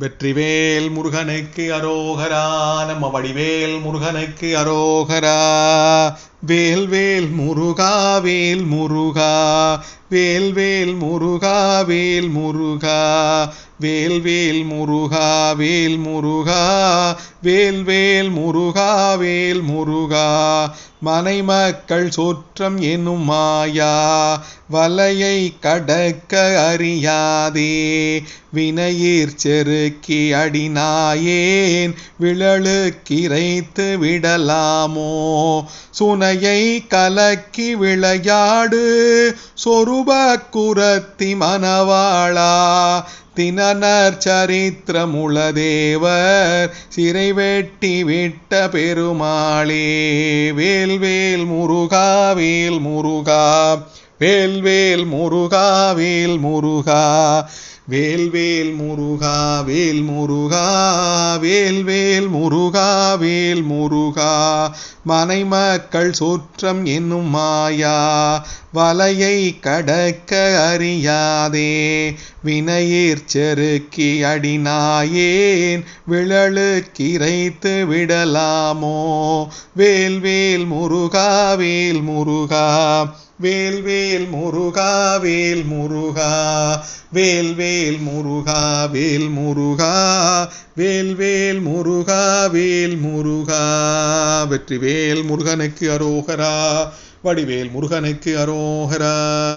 வெற்றிவேல் முருகனுக்கு அரோகரா. நம்ம வடிவேல் முருகனுக்கு அரோகரா. வேல் வேல் முருகா வேல் முருகா, வேல் வேல் முருகா வேல் முருகா, வேல் வேல் முருகா வேல் முருகா, வேல் வேல் முருகா வேல் முருகா. மனை மக்கள் சொற்றம் என்னும் மாயா வலையை கடக்க அறியாதே, வினையிற் செருக்கி அடிநாயேன் விழலுக்கிரைத்து விடலாமோ. சுனையை கலக்கி விளையாடு சொருப குரத்தி மணவாளா, தினனர் சரித்திரமுளதேவர் சிறை வெட்டி விட்ட பெருமாளே. வேல் வேல் முருகா வேல் முருகா, வேல் வேல் முருகா வேல் முருகா, வேல் வேல் முருகா வேல் முருகா, வேல் வேல் முருகா வேல் முருகா. மனை மக்கள் சொற்றம் என்னும் மாயா வலையை கடக்க அறியாதே, வினையிற் செருக்கி அடிநாயேன் விழலுக்கிரைத்து விடலாமோ. வேல் வேல் முருகா வேல் முருகா, வேல் வேல் முருகா வேல் முருகா, வேல் வேல் முருகா வேல் முருகா, வேல் வேல் முருகா வேல் முருகா. வெற்றிவேல் முருகனுக்கு அரோகரா. வடிவேல் முருகனுக்கு அரோகரா.